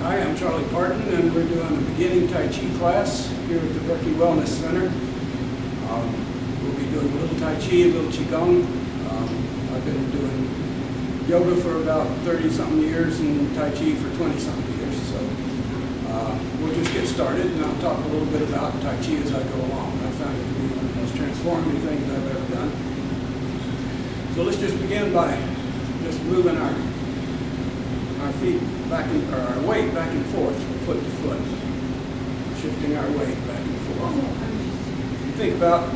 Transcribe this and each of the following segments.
Hi, I'm Charlie Parton, and we're doing a beginning Tai Chi class here at the Berkeley Wellness Center. We'll be doing a little Tai Chi, a little Qigong. I've been doing yoga for about 30-something years and Tai Chi for 20-something years. So we'll just get started, and I'll talk a little bit about Tai Chi as I go along. I found it to be one of the most transformative things I've ever done. So let's just begin by just moving our feet back and our weight back and forth from foot to foot, shifting our weight back and forth. You think about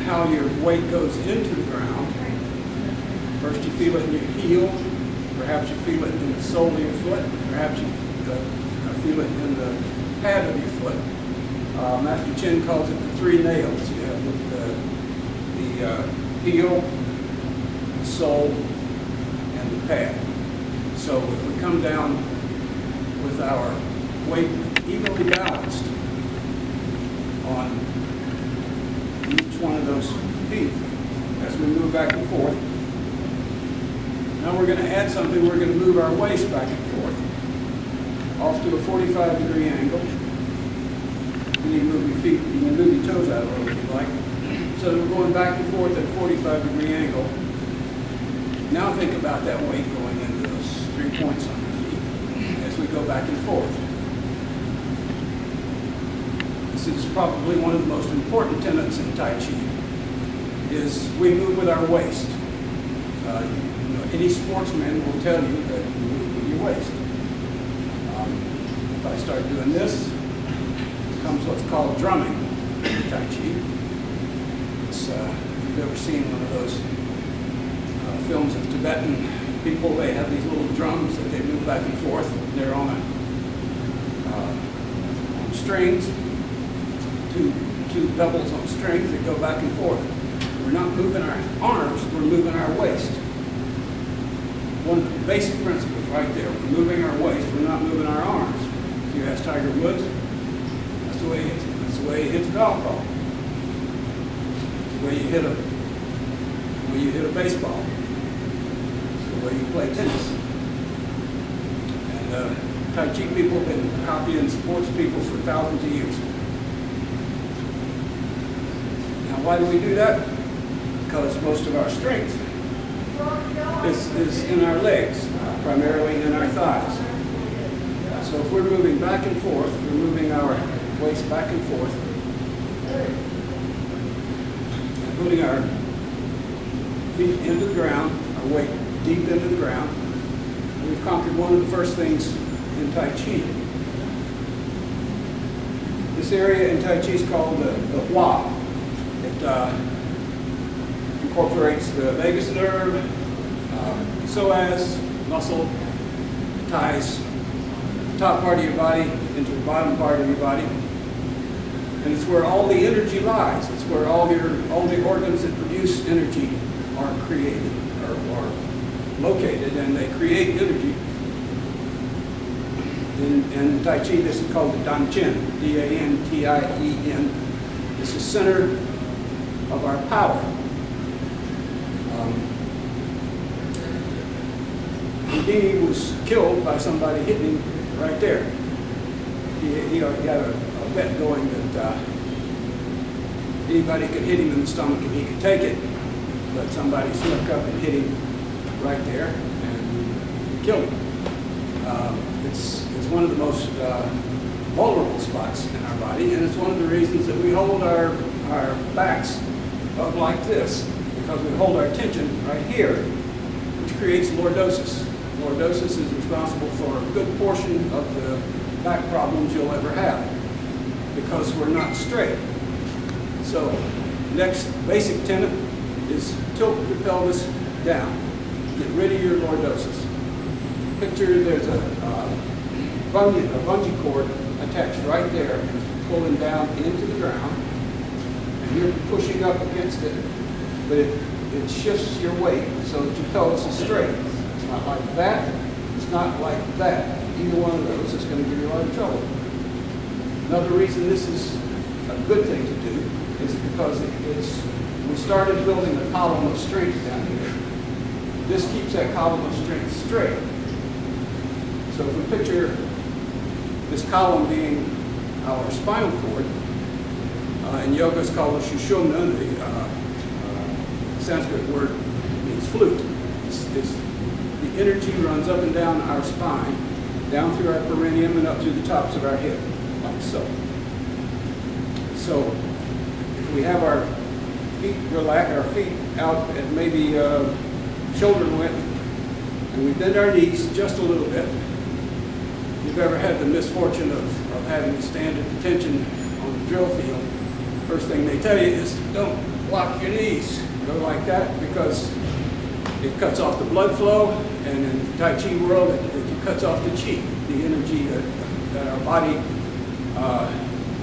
how your weight goes into the ground. First you feel it in your heel, perhaps you feel it in the sole of your foot, perhaps you feel it in the pad of your foot. Master Chin calls it the three nails. You have the heel, the sole, and the pad. So if we come down with our weight evenly balanced on each one of those feet as we move back and forth, now we're going to add something. We're going to move our waist back and forth off to a 45-degree angle. You can move your feet, you can move your toes out a little if you like. So we're going back and forth at a 45-degree angle. Now think about that weight going into those 3 points on your feet as we go back and forth. This is probably one of the most important tenets in Tai Chi, is we move with our waist. Any sportsman will tell you that you move with your waist. If I start doing this, comes what's called drumming in Tai Chi. It's, if you've ever seen one of those films of Tibetan people, they have these little drums that they move back and forth. They're on strings, two pebbles on strings that go back and forth. We're not moving our arms, we're moving our waist. One of the basic principles right there, we're moving our waist, we're not moving our arms. If you ask Tiger Woods, that's the way he hits it. That's the way he hits a golf ball. It's the way you hit a baseball. Where you play tennis. And Tai Chi people have been copying sports people for thousands of years. Now why do we do that? Because most of our strength is in our legs, primarily in our thighs. So if we're moving back and forth, we're moving our waist back and forth, and putting our feet into the ground, our weight deep into the ground. We've conquered one of the first things in Tai Chi. This area in Tai Chi is called the Hua. It incorporates the vagus nerve, psoas, muscle, ties the top part of your body into the bottom part of your body. And it's where all the energy lies. It's where all the organs that produce energy are created or located, and they create energy. In Tai Chi, this is called the Dan-Tien, D-A-N-T-I-E-N. This is center of our power. Houdini was killed by somebody hitting him right there. He had a bet going that anybody could hit him in the stomach and he could take it, but somebody snuck up and hit him right there and killed him. It's one of the most vulnerable spots in our body, and it's one of the reasons that we hold our backs up like this, because we hold our tension right here, which creates lordosis. Lordosis is responsible for a good portion of the back problems you'll ever have, because we're not straight. So, next basic tenet is tilt your pelvis down. Get rid of your lordosis. Picture there's a bungee cord attached right there, pulling down into the ground, and you're pushing up against it, but it shifts your weight so that your pelvis is straight. It's not like that, it's not like that. Either one of those is going to give you a lot of trouble. Another reason this is a good thing to do is because we started building a column of strength down here. This keeps that column of strength straight. So if we picture This column being our spinal cord. In yoga it's called the Sushumna. The Sanskrit word means flute. The energy runs up and down our spine, down through our perineum and up through the tops of our head, like so. So if we have our feet relax, our feet out at maybe shoulder width, and we bend our knees just a little bit. If you've ever had the misfortune of having to stand at attention on the drill field, first thing they tell you is don't lock your knees. Go like that because it cuts off the blood flow, and in the Tai Chi world, it cuts off the chi, the energy that our body,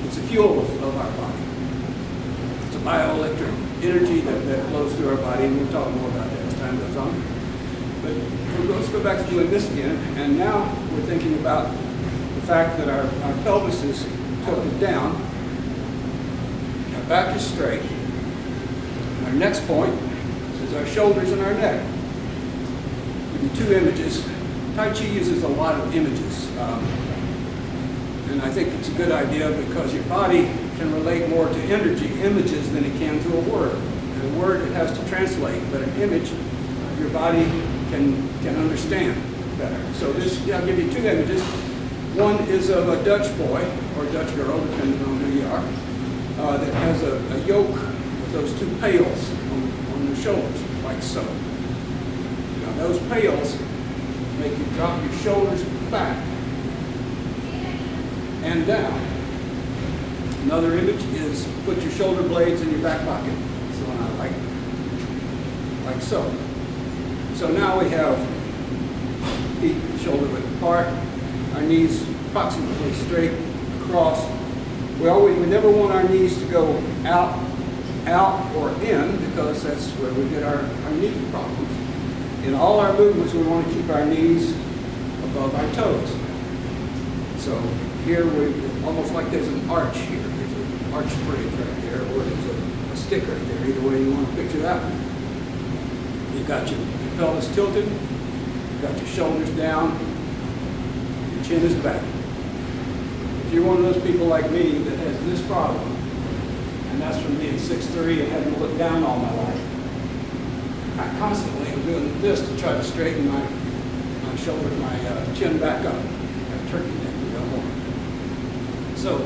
it's a fuel of our body. It's a bioelectric energy that flows through our body, and we'll talk more about that as time goes on. But let's go back to doing this again, and now we're thinking about the fact that our pelvis is tilted down, our back is straight, our next point is our shoulders and our neck. Give you two images. Tai Chi uses a lot of images, and I think it's a good idea because your body can relate more to images than it can to a word. And a word it has to translate, but an image your body can understand better. So I'll give you two images. One is of a Dutch boy or Dutch girl, depending on who you are, that has a yoke with those two pails on their shoulders, like so. Now those pails make you drop your shoulders back and down. Another image is put your shoulder blades in your back pocket. That's the one I like so. So now we have feet shoulder width apart, our knees approximately straight across. We never want our knees to go out or in because that's where we get our knee problems. In all our movements, we want to keep our knees above our toes. So here we're almost like there's an arch here. There's an arch bridge right there, or there's a stick right there. Either way you want to picture that one. You've got your pelvis tilted, you've got your shoulders down, your chin is back. If you're one of those people like me that has this problem, and that's from being 6'3" and having to look down all my life, I constantly am doing this to try to straighten my shoulders, my chin back up. Got turkey neck, we got more. So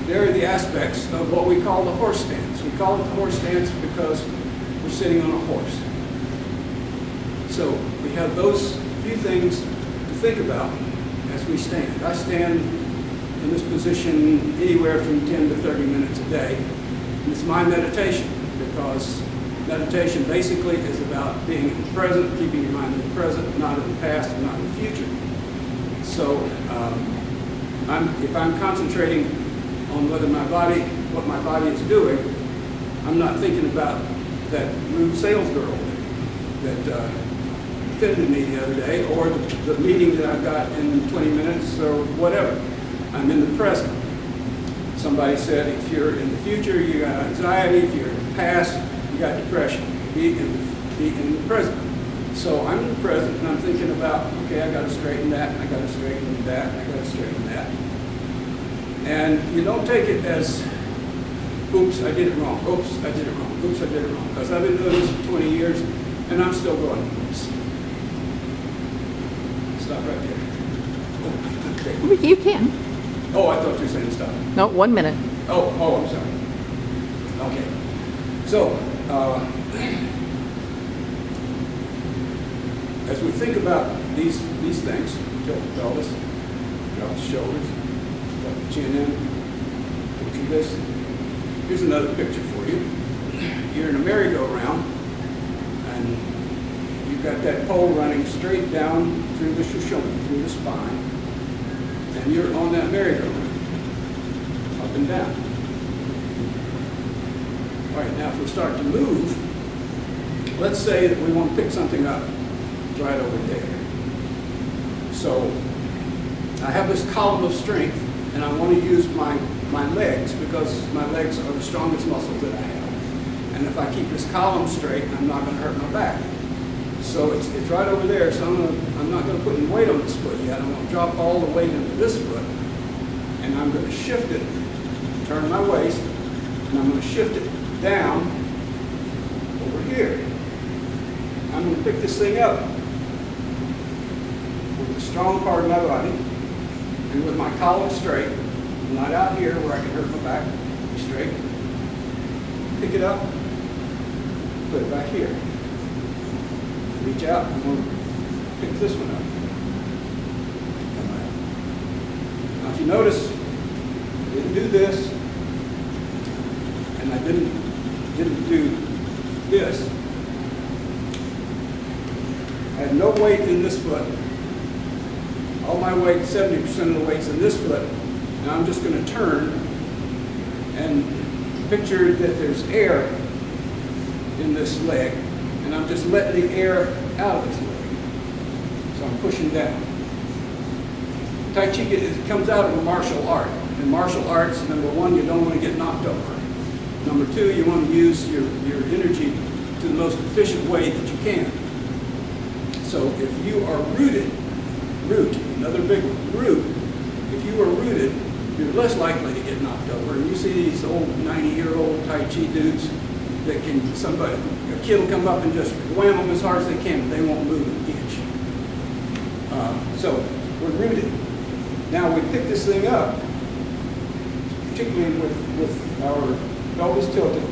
there are the aspects of what we call the horse stance. We call it the horse stance because we're sitting on a horse. So we have those few things to think about as we stand. I stand in this position anywhere from 10 to 30 minutes a day. And it's my meditation because meditation basically is about being in the present, keeping your mind in the present, not in the past and not in the future. So if I'm concentrating on what my body is doing, I'm not thinking about that rude sales girl that offended me the other day, or the meeting that I've got in 20 minutes, or whatever. I'm in the present. Somebody said if you're in the future, you got anxiety. If you're in the past, you got depression. Be in the present. So I'm in the present, and I'm thinking about, okay, I got to straighten that, I got to straighten that, I got to straighten that. And you don't take it as, oops, I did it wrong. Oops, I did it wrong. Oops, I did it wrong. Because I've been doing this for 20 years, and I'm still going, oops. Stop right there. Oh, okay. You can. Oh, I thought you were saying stop. No, 1 minute. Oh, I'm sorry. Okay. So, as we think about these things, tilt the pelvis, drop the shoulders, drop the chin in, picture this. Here's another picture for you. You're in a merry-go-round, and you've got that pole running straight down through the Sushumna, through the spine, and you're on that merry-go-round, up and down. All right, now if we start to move, let's say that we want to pick something up right over there. So I have this column of strength, and I want to use my legs because my legs are the strongest muscles that I have. And if I keep this column straight, I'm not going to hurt my back. So it's right over there, so I'm not going to put any weight on this foot yet. I'm going to drop all the weight into this foot, and I'm going to shift it, turn my waist, and I'm going to shift it down over here. I'm going to pick this thing up with the strong part of my body and with my column straight, not out here where I can hurt my back, straight. Pick it up, put it back here. Reach out, I'm going to pick this one up. Come out. Now if you notice, I didn't do this, and I didn't do this. I had no weight in this foot. All my weight, 70% of the weight's in this foot. Now I'm just going to turn and picture that there's air in this leg, and I'm just letting the air out of this leg. So I'm pushing down. Tai Chi comes out of a martial art. In martial arts, number one, you don't want to get knocked over. Number two, you want to use your energy to the most efficient way that you can. So if you are root, another big one, root, if you are rooted, you're less likely to get knocked over. And you see these old 90-year-old Tai Chi dudes that a kid will come up and just wham them as hard as they can, but they won't move an inch. So we're rooted. Now we pick this thing up, particularly with our pelvis tilted,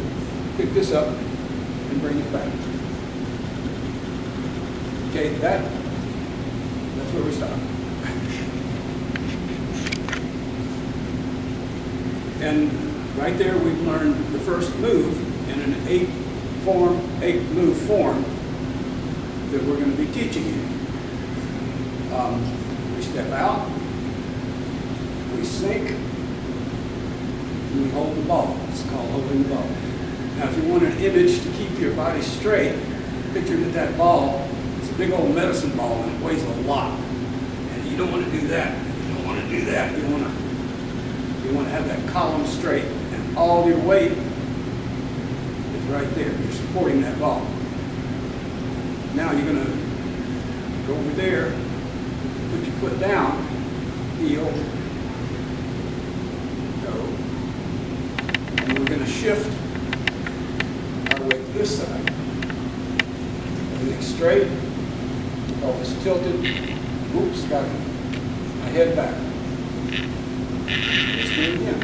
pick this up and bring it back. Okay, that's where we stop. And right there we've learned the first move in an 8-move form that we're going to be teaching you. We step out, we sink, and we hold the ball. It's called holding the ball. Now if you want an image to keep your body straight, picture that ball is a big old medicine ball and it weighs a lot. And you don't want to do that. You don't want to do that. You want to have that column straight, and all your weight is right there. You're supporting that ball. Now you're going to go over there, put your foot down, heel, go, and we're going to shift our weight to this side. Everything straight, pelvis tilted. Oops, got my head back. Let's do it again.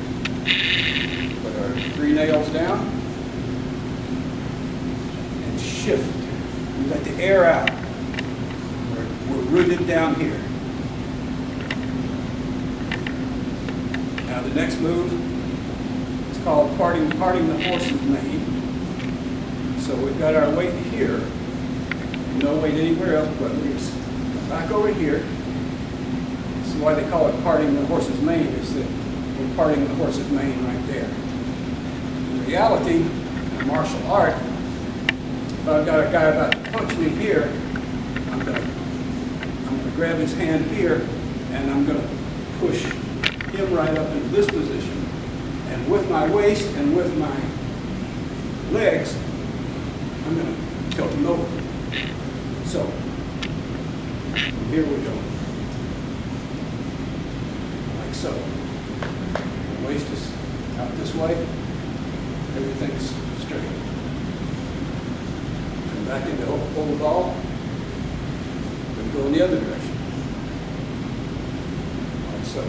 Put our 3 nails down and shift. We let the air out. We're rooted down here. Now the next move is called parting the horse's mane. So we've got our weight here. No weight anywhere else, but we just come back over here. This is why they call it parting the horse's mane, is that we're parting the horse's mane right there. In reality, in martial art, if I've got a guy about to punch me here, I'm going to grab his hand here, and I'm going to push him right up into this position. And with my waist and with my legs, I'm going to tilt him over. So, here we go. Like so. The waist is out this way. Everything's straight. Come back into hold the ball. Then go in the other direction. Like so.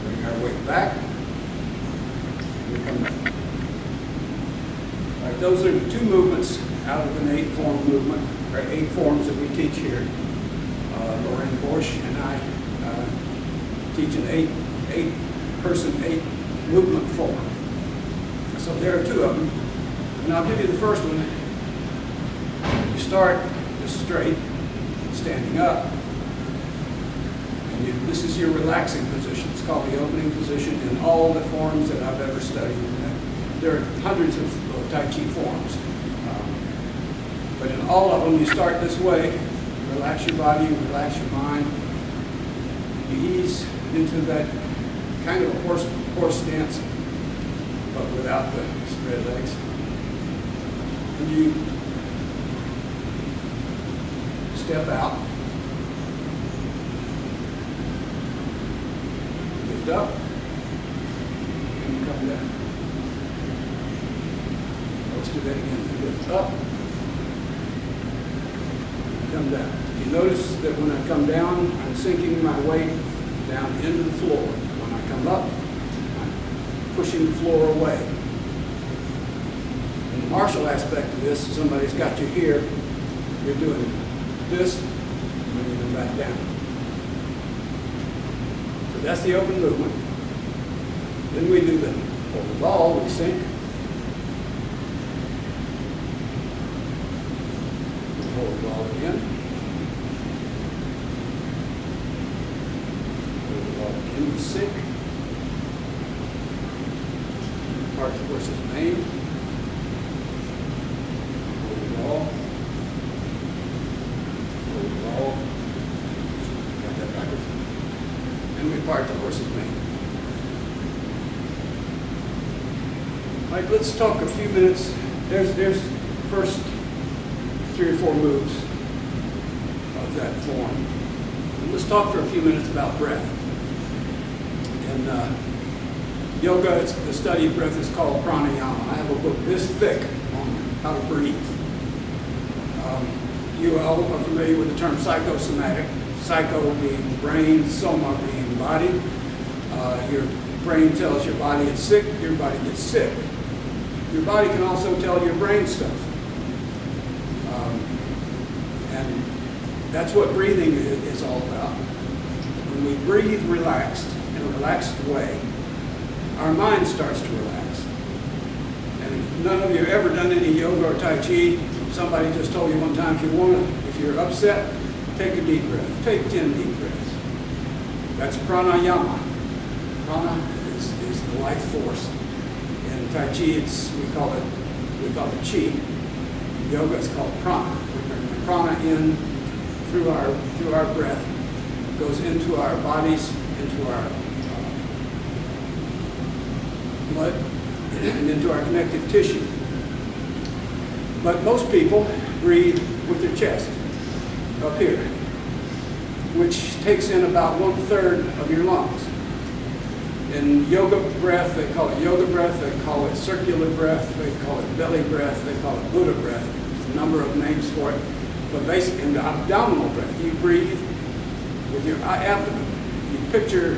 Bring our weight back. We come back. All right, those are the 2 movements out of an 8-form movement, or 8 forms that we teach here. Lorraine Borsch and I teach an 8-person, 8-movement form. So there are 2 of them. And I'll give you the first one. You start just straight, standing up. And this is your relaxing position. It's called the opening position in all the forms that I've ever studied. There are hundreds of Tai Chi forms. But in all of them, you start this way. Relax your body, relax your mind. You ease into that kind of a horse stance, but without the spread legs. And you step out. lift up, and come down. Let's do that again. Lift up, come down. If you notice that when I come down, I'm sinking my weight down into the floor. When I come up, I'm pushing the floor away. And the martial aspect of this, somebody's got you here, you're doing this, and then you come back down. So that's the open movement. Then we do the hold the ball, we sink. Hold the ball again. Hold the ball again, we sink. Part the horse's mane. Hold the ball. Hold the ball. Got that backwards. And we part the horse's mane. All right, let's talk a few minutes. There's the first 3 or 4 moves of that form. And let's talk for a few minutes about breath. In yoga, the study of breath is called pranayama. I have a book this thick on how to breathe. You all are familiar with the term psychosomatic. Psycho being brain, soma being body. Your brain tells your body it's sick, your body gets sick. Your body can also tell your brain stuff. And that's what breathing is all about. When we breathe relaxed, in a relaxed way, our mind starts to relax. And none of you have ever done any yoga or Tai Chi. Somebody just told you one time, if you're upset, take a deep breath. Take 10 deep breaths. That's pranayama. Prana is the life force. In Tai Chi, we call it chi. In yoga, it's called prana. We bring the prana in through our breath, goes into our bodies, into our blood, and into our connective tissue. But most people breathe with their chest up here, which takes in about 1/3 of your lungs. In yoga breath, they call it yoga breath, they call it circular breath, they call it belly breath, they call it Buddha breath. There's a number of names for it. But basically, in the abdominal breath, you breathe with your abdomen. You picture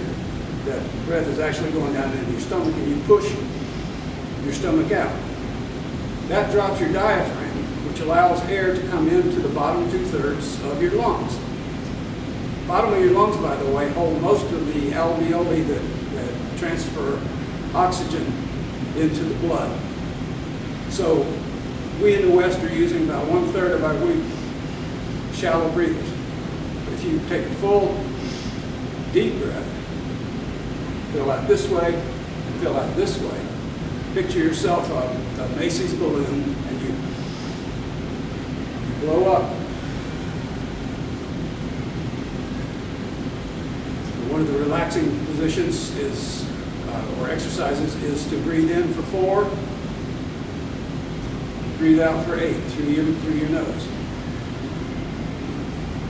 that breath is actually going down into your stomach, and you push your stomach out. That drops your diaphragm, which allows air to come into the bottom 2/3 of your lungs. Bottom of your lungs, by the way, hold most of the alveoli that transfer oxygen into the blood. So we in the West are using about 1/3 of our shallow breathers. But if you take a full, deep breath, fill out this way, and fill out this way, picture yourself a Macy's balloon, and you blow up. One of the relaxing positions or exercises is to breathe in for 4, breathe out for 8 through your nose.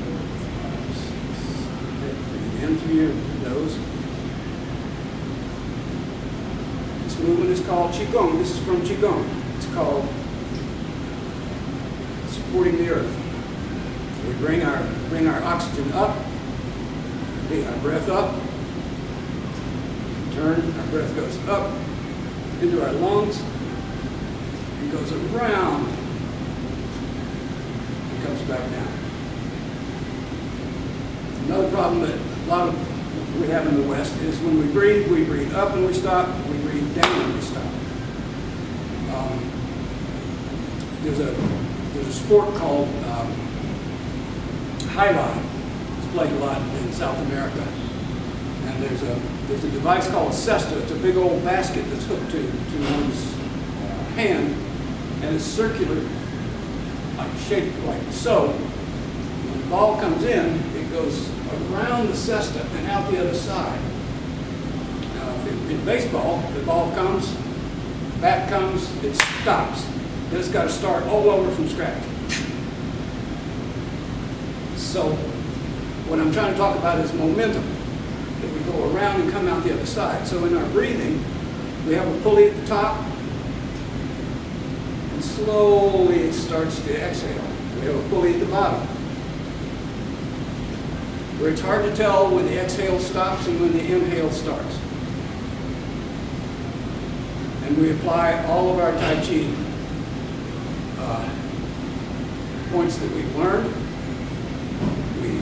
4, 5, 6. Okay, breathe in through your nose. This movement is called Qigong. This is from Qigong. It's called supporting the earth. We bring our oxygen up. Our breath up, turn, our breath goes up into our lungs, and goes around, and comes back down. Another problem that a lot of we have in the West is when we breathe up and we stop, we breathe down and we stop. There's a sport called high line. Played a lot in South America, and there's a device called a cesta. It's a big old basket that's hooked to one's hand, and it's circular, shaped like so. When the ball comes in, it goes around the cesta and out the other side. Now, in baseball, the ball comes, bat comes, it stops. Then it's got to start all over from scratch. So what I'm trying to talk about is momentum. That we go around and come out the other side. So in our breathing, we have a pulley at the top, and slowly it starts to exhale. We have a pulley at the bottom, where it's hard to tell when the exhale stops and when the inhale starts. And we apply all of our Tai Chi points that we've learned. We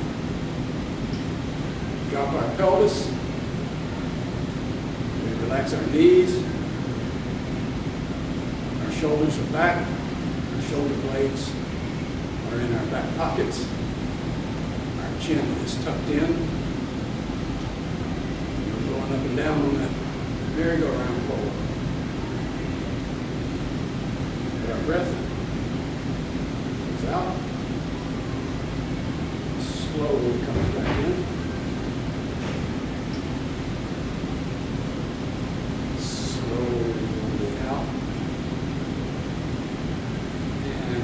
drop our pelvis. We relax our knees. Our shoulders are back. Our shoulder blades are in our back pockets. Our chin is tucked in. We're going up and down on that merry-go-round pole. Our breath comes out. Slowly comes back in. Slowly out. And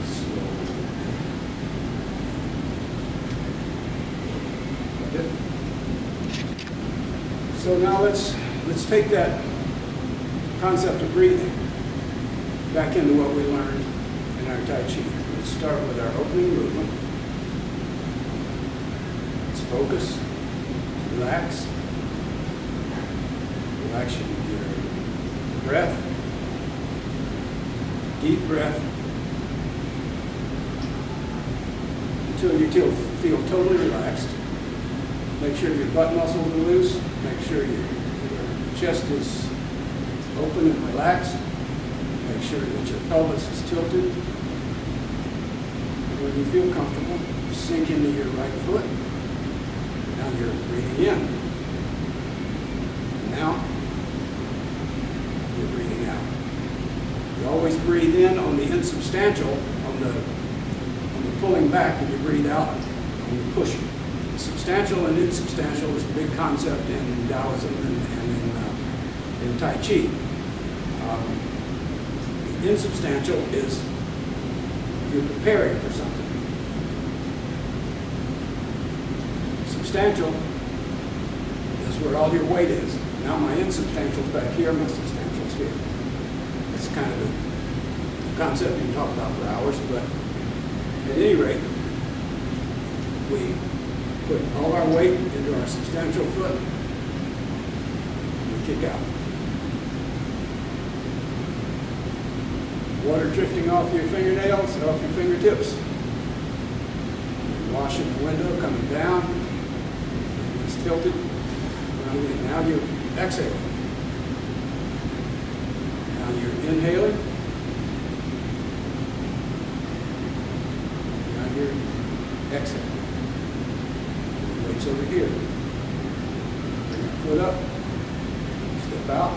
slowly in. Good. So now let's take that concept of breathing back into what we learned in our Tai Chi. Let's start with our opening movement. Let's focus, relax. Relax your breath. Deep breath. Until you feel totally relaxed. Make sure your butt muscles are loose. Make sure your chest is open and relaxed. Make sure that your pelvis is tilted. And when you feel comfortable, sink into your right foot. Now you're breathing in. And now you're breathing out. You always breathe in on the insubstantial, on the pulling back, and you breathe out on the pushing. Substantial and insubstantial is a big concept in Taoism and in Tai Chi. Insubstantial is you're preparing for something. Substantial is where all your weight is. Now my insubstantial is back here, my substantial is here. It's kind of a concept you can talk about for hours, but at any rate, we put all our weight into our substantial foot and we kick out. Water drifting off your fingernails, off your fingertips. Washing the window, coming down. It's tilted. Now you're exhaling. Now you're inhaling. Now you're exhaling. Weight's over here. Bring your foot up. Step out.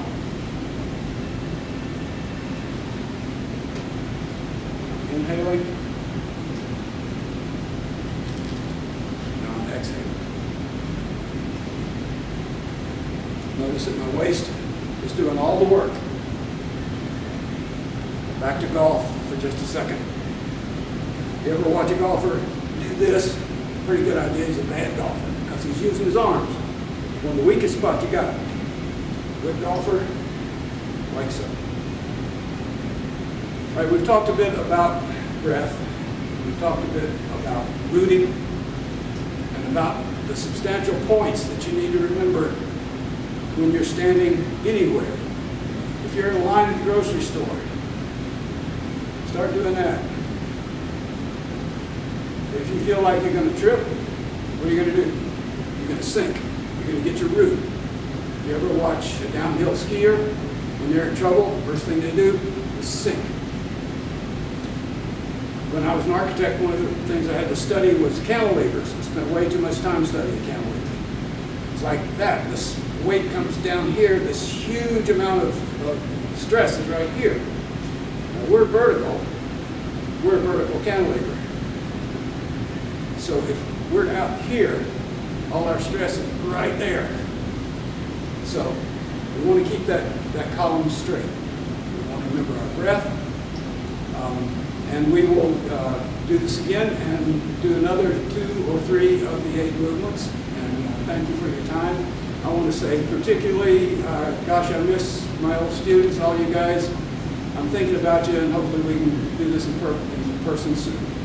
Inhaling. Now I'm exhaling. Notice that my waist is doing all the work. Back to golf for just a second. You ever watch a golfer do this? Pretty good idea he's a bad golfer because he's using his arms. One of the weakest spots you got. Good golfer, like so. All right, we've talked a bit about breath. We've talked a bit about rooting and about the substantial points that you need to remember when you're standing anywhere. If you're in a line at the grocery store, start doing that. If you feel like you're going to trip, what are you going to do? You're going to sink. You're going to get your root. You ever watch a downhill skier? When they're in trouble, first thing they do is sink. When I was an architect, one of the things I had to study was cantilevers. I spent way too much time studying cantilevers. It's like that. This weight comes down here. This huge amount of stress is right here. Now, we're vertical. We're a vertical cantilever. So if we're out here, all our stress is right there. So we want to keep that column straight. We want to remember our breath. And we will do this again and do another 2 or 3 of the 8 movements. And thank you for your time. want to say particularly, gosh, I miss my old students, all you guys. I'm thinking about you, and hopefully we can do this in person soon.